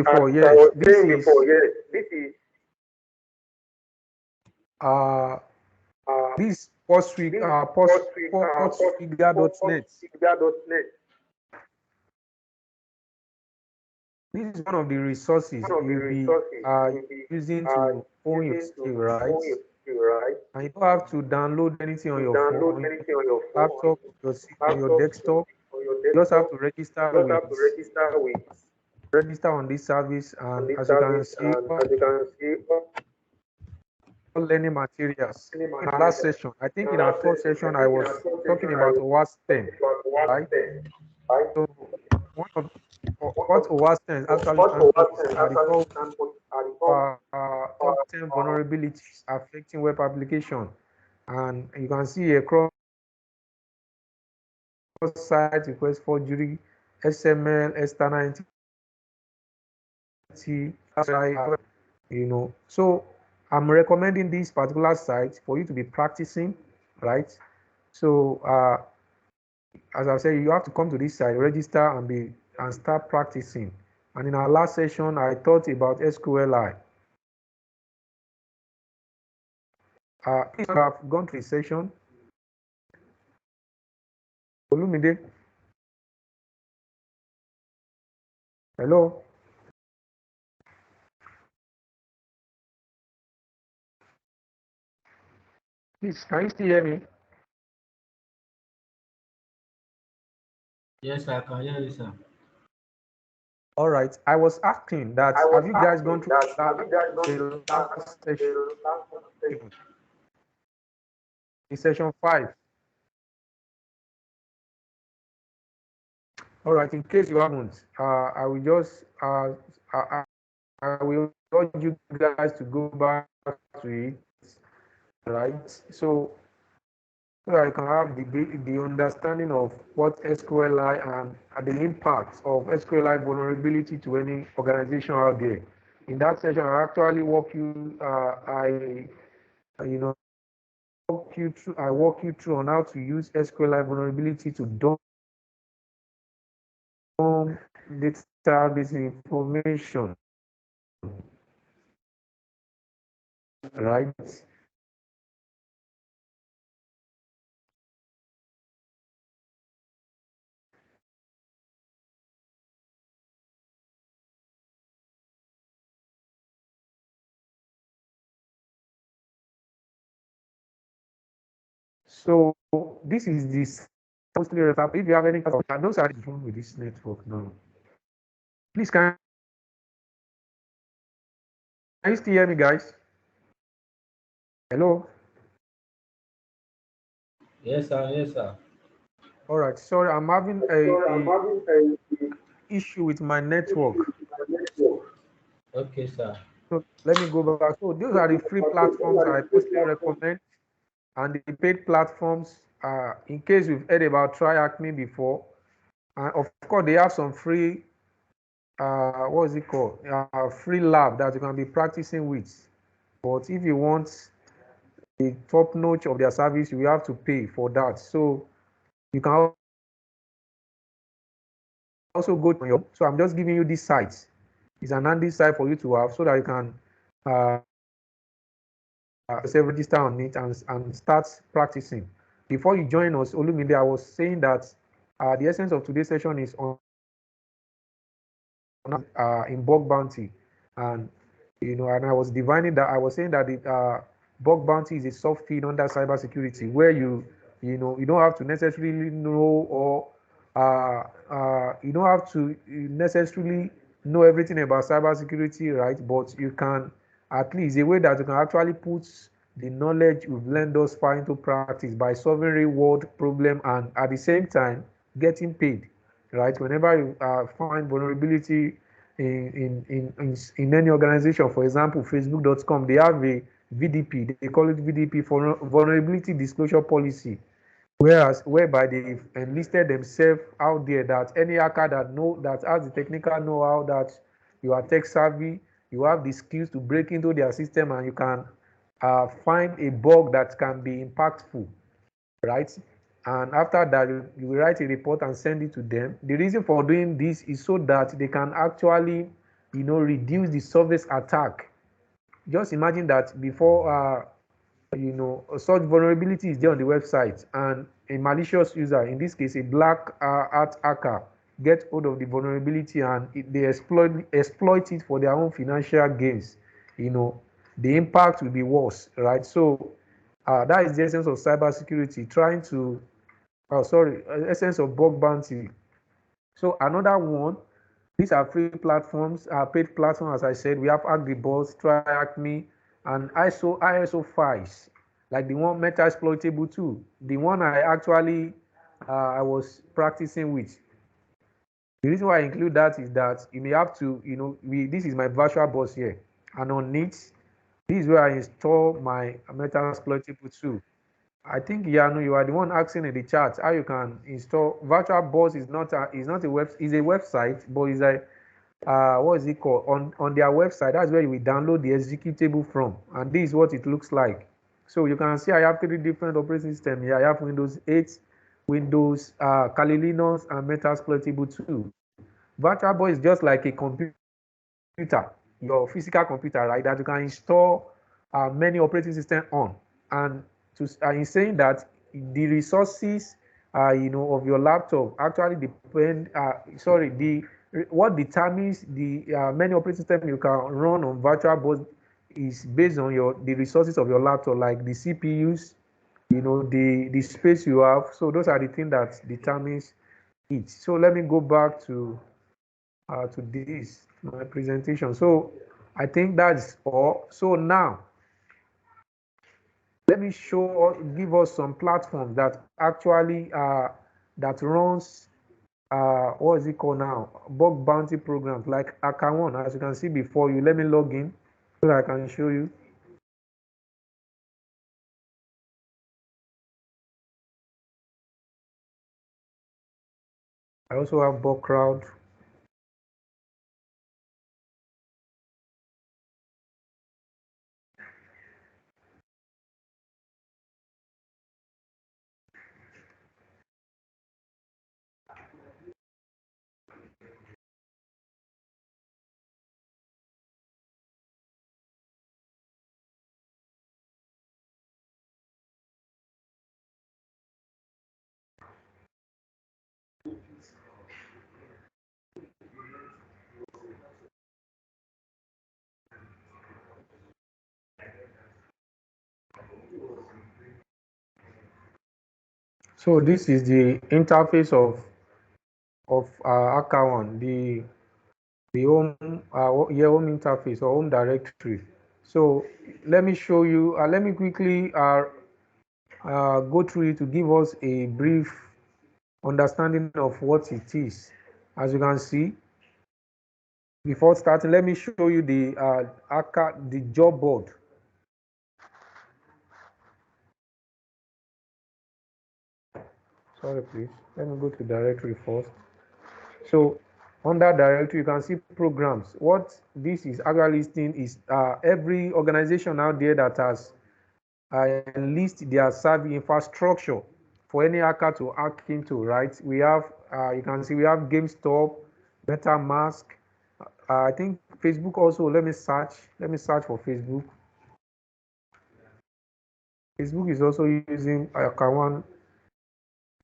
before, As I yes, was this saying is before, yes, uh uh, this postfig this post post postfigure.net. figure.net. This is one of the resources One of the you'll be resources you'll be using to own your using to skill, right? own your skill, right? And you don't have to download anything on To your phone, download on your anything on your phone, laptop, on your laptop, desktop. on your You just have desktop. to You just have to register on this service, on and this as you can service, see, and as you can see, all learning materials. any In our last material. session, I In think in our our last third session, I session, I think in our was first talking session, I about was OWASP 10, talking about what right? then, right? So one of What what OWASP 10 actually what stands for was is actually the stand for are the top top 10 vulnerabilities affecting web application. And you can see across site request forgery, XML, external entity, So I'm recommending this particular site for you to be practicing, right? So as I said, you have to come to this site, register, and start practicing. And in our last session, I taught about SQLi. Please have gone through the session. Olumide. Hello. Please, can you still hear me? Yes, I can hear you, sir. All right. I was asking that, I was have you guys gone asking through that have you guys gone the that last session, session? the session 5? All right. In case you haven't, I will just I will urge you guys to go back to it, right? So I can have the understanding of what SQLi and the impact of SQLi vulnerability to any organization out there. In that session, I actually walk you, I walk you through on how to use SQLi vulnerability to dump database information, right? So this is this mostly if you have any those are the wrong with this network now. Please can you still hear me, guys? Hello. Yes, sir. Yes, sir. All right. Sorry, I'm having I'm a having a issue with my network. network. Okay, sir. So let me go back. So those are the free platforms I mostly recommend, and the paid platforms. In case you've heard about TryAcme before, and of course they have some free. What is it called? Free lab that you can be practicing with. But if you want the top notch of their service, you have to pay for that. So you can also go to your. So I'm just giving you this site. It's an handy site for you to have so that you can register on it and start practicing. Before you join us, Olumide, I was saying that the essence of today's session is on in bug bounty, and and I was divining that. I was saying that the bug bounty is a soft feed under cybersecurity where you don't have to necessarily know or you don't have to necessarily know everything about cybersecurity, right? But you can at least a way that you can actually put the knowledge you've learned thus far into practice by solving real world problem and at the same time getting paid, right? Whenever you find vulnerability in any organization, for example, Facebook.com, they have a VDP. They call it VDP for vulnerability disclosure policy, whereby they've enlisted themselves out there that any hacker that has the technical know-how, that you are tech savvy, you have the skills to break into their system, and you can find a bug that can be impactful, right? And after that, you will write a report and send it to them. The reason for doing this is so that they can actually, reduce the surface attack. Just imagine that before, such vulnerability is there on the website, and a malicious user, in this case a black hat hacker, get hold of the vulnerability, and they exploit it for their own financial gains. The impact will be worse, right? So that is the essence of cybersecurity, trying to, essence of bug bounty. So another one, these are free platforms, paid platforms. As I said, we have ActiBoss, TryAcme, and ISO files, like the one Metasploitable too. The one I was practicing with. The reason why I include that is that you may have to, this is my virtual boss here, and on it, this is where I install my Metasploitable too. I think Yanu, you are the one asking in the chat how you can install VirtualBoss. Is a website, but it's a what is it called, on their website. That's where you will download the executable from, and this is what it looks like. So you can see I have 3 different operating systems here. I have Windows 8, Windows, Kali Linux, and Metasploitable 2. VirtualBoss is just like a computer, your physical computer, right, that you can install many operating systems on. And in saying that, the resources, of your laptop actually depend, what determines the many operating systems you can run on VirtualBoss is based on the resources of your laptop, like the CPUs, the space you have. So those are the things that determines it. So let me go back to this, my presentation. So I think that's all. So now let me give us some platforms that actually that runs what is it called now, bug bounty programs, like HackerOne. As you can see before you, let me log in so that I can show you. I also have Bugcrowd. So this is the interface of HackerOne, the home home interface or home directory. So let me show you. Let me quickly go through it to give us a brief understanding of what it is. As you can see, before starting, let me show you the job board. Sorry, please. Let me go to directory first. So under directory, you can see programs. What this is actually listing is every organization out there that has list their server infrastructure for any hacker to hack into, right? We have, you can see we have GameStop, MetaMask. I think Facebook also. Let me search for Facebook. Facebook is also using HackerOne.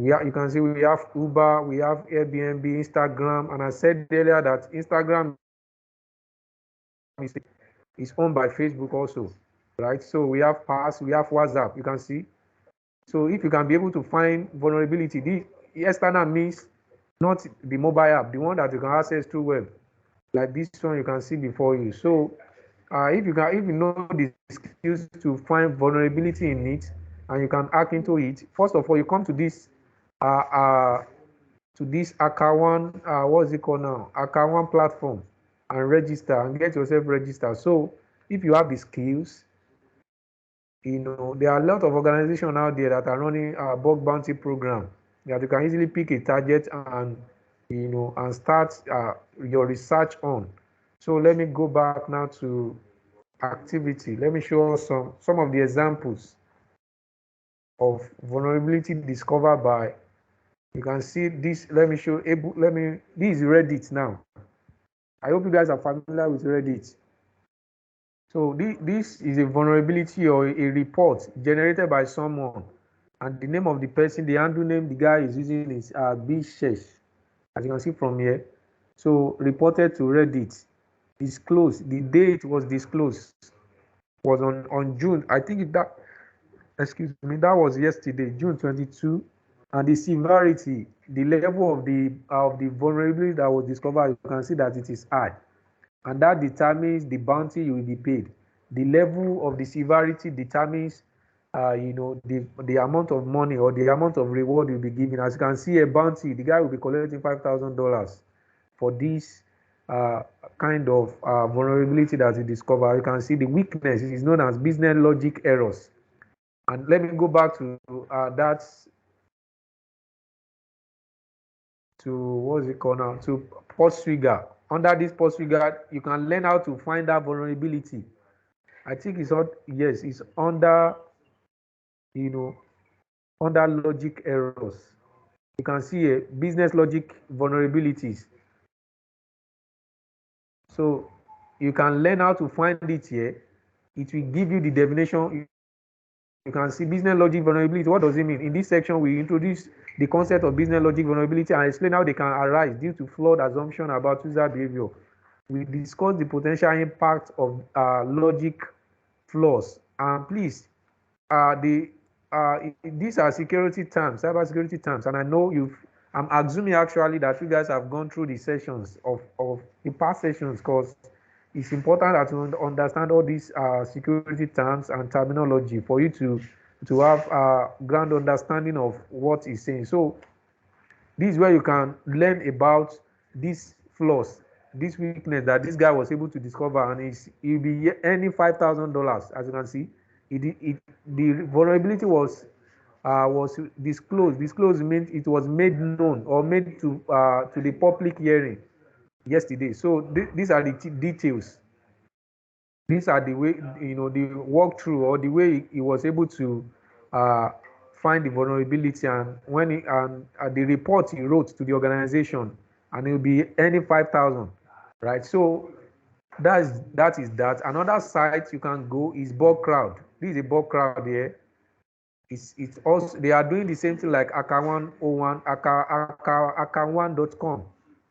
You can see we have Uber, we have Airbnb, Instagram, and I said earlier that Instagram is owned by Facebook also, right? So we have Pass, we have WhatsApp. You can see. So if you can be able to find vulnerability, the external means not the mobile app, the one that you can access through web, like this one you can see before you. So if you know the skills to find vulnerability in it, and you can hack into it, first of all, you come to this HackerOne, what's it called now, HackerOne platform, and register and get yourself registered. So if you have the skills, there are a lot of organizations out there that are running a bug bounty program that you can easily pick a target and and start your research on. So let me go back now to activity. Let me show us some of the examples of vulnerability discovered by. You can see this. Let me show. This is Reddit now. I hope you guys are familiar with Reddit. So this is a vulnerability or a report generated by someone, and the name of the person, the handle name the guy is using is Bishesh, as you can see from here. So reported to Reddit, disclosed. The date was disclosed was on June. I think that, excuse me, that was yesterday, June 22, and the severity, the level of the vulnerability that was discovered, you can see that it is high, and that determines the bounty you will be paid. The level of the severity determines, the amount of money or the amount of reward you'll be given. As you can see, a bounty, the guy will be collecting $5,000 for this uh, kind of vulnerability that you discover. You can see the weakness is known as business logic errors. And let me go back to that, to what's it called now, to Portstrigger. Under this Portstrigger, you can learn how to find that vulnerability. I think it's on, yes, it's under, you know, under logic errors. You can see a business logic vulnerabilities. So you can learn how to find it here. It will give you the definition. You can see business logic vulnerability. What does it mean? In this section, we introduce the concept of business logic vulnerability and explain how they can arise due to flawed assumption about user behavior. We discuss the potential impact of logic flaws. And please, these are security terms, cyber security terms, and I know I'm assuming actually that you guys have gone through the sessions of the past sessions, because it's important that you understand all these security terms and terminology for you to have a grand understanding of what is saying. So this is where you can learn about these flaws, this weakness that this guy was able to discover, and he'll be earning $5,000. As you can see, the vulnerability was disclosed. Disclosed means it was made known or made to the public hearing yesterday. So these are the details. These are the way, the walkthrough or the way he was able to uh, find the vulnerability, and when and the report he wrote to the organization, and he'll be earning 5,000, right? So that is that. Another site you can go is Bugcrowd. This is a Bugcrowd here. It's also, they are doing the same thing like Aka101, Aka1.com.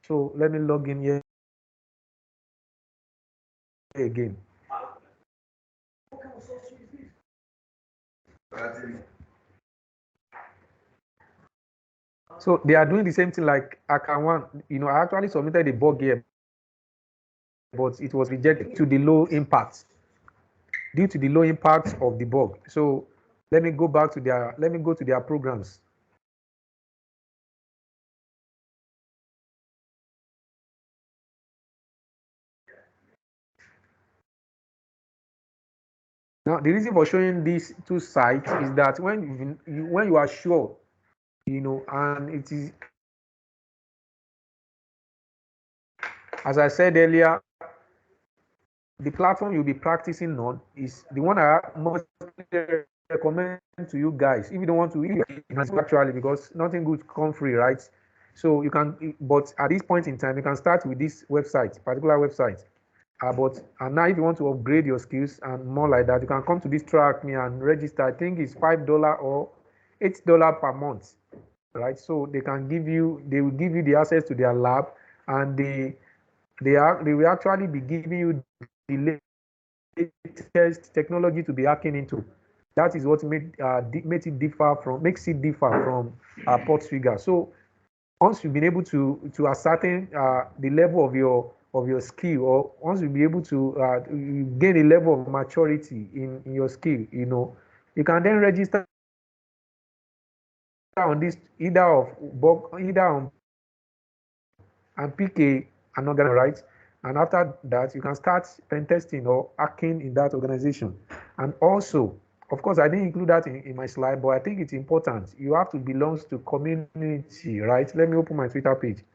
So let me log in here again. So they are doing the same thing like Aka1. I actually submitted a bug here, but it was rejected to the low impact, due to the low impact of the bug. So let me go to their programs. Now, the reason for showing these two sites is that when you are sure, and it is, as I said earlier, the platform you'll be practicing on is the one I must recommend to you guys. If you don't want to, actually, because nothing good come free, right? So you can, but at this point in time, you can start with this website, particular website. And now if you want to upgrade your skills and more like that, you can come to this track me and register. I think it's $5 or $8 per month, right? So they will give you the access to their lab, and they will actually be giving you the latest technology to be hacking into. That is what makes it differ from Portstrigger. So once you've been able to ascertain the level of your skill, or once you be able to gain a level of maturity in your skill, you can then register on this either on and pick an organization, right? And after that, you can start pen testing or hacking in that organization. And also, of course, I didn't include that in my slide, but I think it's important. You have to belong to community, right? Let me open my Twitter page.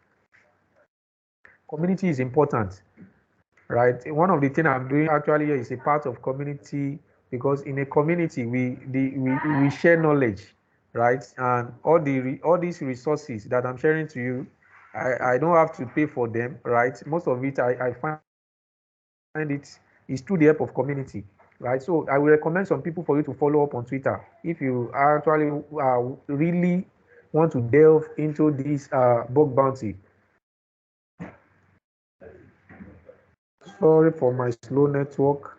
Community is important, right? One of the things I'm doing actually here is a part of community, because in a community we share knowledge, right? And all these resources that I'm sharing to you, I don't have to pay for them, right? Most of it I find it is through the help of community, right? So I will recommend some people for you to follow up on Twitter if you actually really want to delve into this bug bounty. Sorry for my slow network.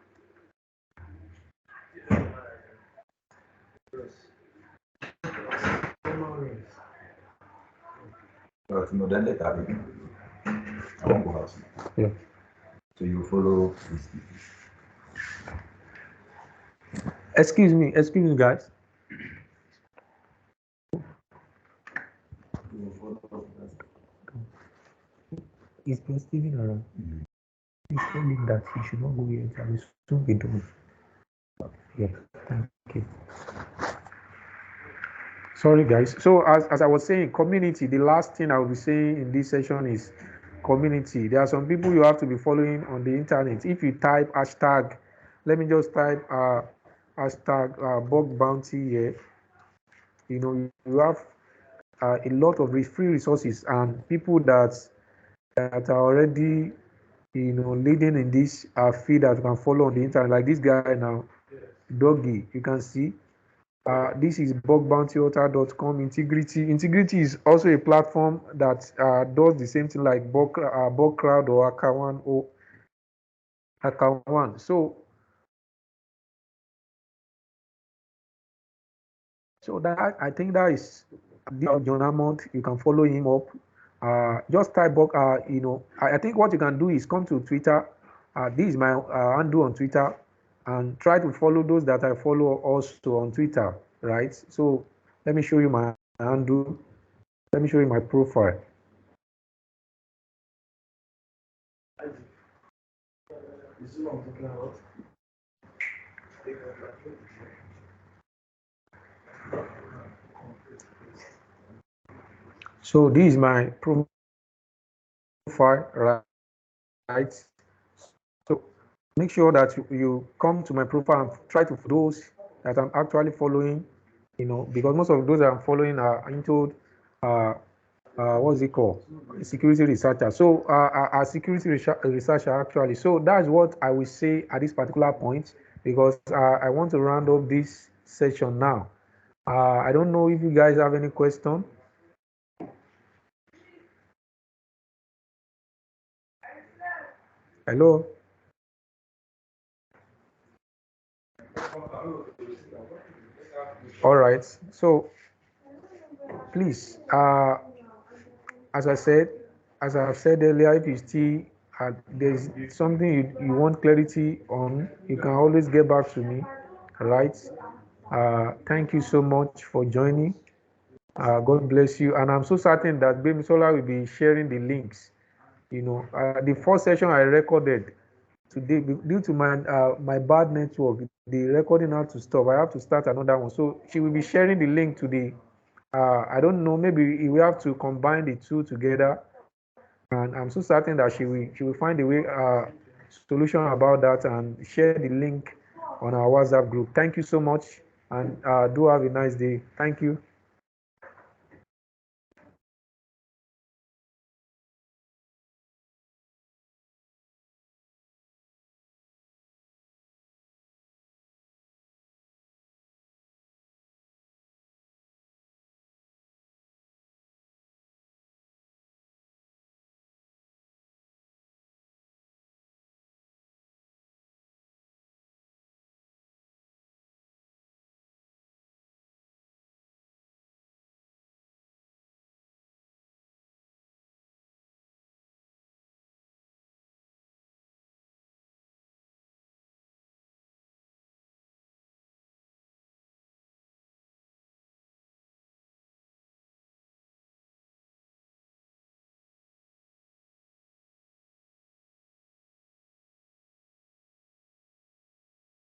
No, then later, I won't go house. Yeah. So you follow this. Excuse me, guys. Is Bro Steven around? Please tell him that he should not go yet. I will soon be done. Yeah, thank you. Sorry, guys. So as I was saying, community. The last thing I will be saying in this session is community. There are some people you have to be following on the internet. If you type hashtag, let me just type hashtag bug bounty here. You know, you have a lot of free resources and people that are already, you know, leading in this feed that you can follow on the internet. Like this guy now, Doggy. You can see. This is bugbountyauthor.com. Integrity is also a platform that does the same thing like Bugcrowd or HackerOne. So that I think that is John Hammond. You can follow him up. Just type Bug. You know, I think what you can do is come to Twitter. This is my handle on Twitter, and try to follow those that I follow also on Twitter. Right. So let me show you my handle. Let me show you my profile. So this is my profile, right? So make sure that you come to my profile and try to those that I'm actually following, you know, because most of those I'm following are into what's it called? Security researcher. So a security researcher actually. So that's what I will say at this particular point because I want to round up this session now. I don't know if you guys have any question. Hello. All right. So please, as I said, as I have said earlier, if you still there's something you want clarity on, you can always get back to me. All right. Thank you so much for joining. God bless you. And I'm so certain that Bemisola will be sharing the links. You know, the first session I recorded today, due to my bad network, the recording had to stop. I have to start another one. So she will be sharing the link to the. I don't know. Maybe we have to combine the two together, and I'm so certain that she will find a way solution about that and share the link on our WhatsApp group. Thank you so much, and do have a nice day. Thank you.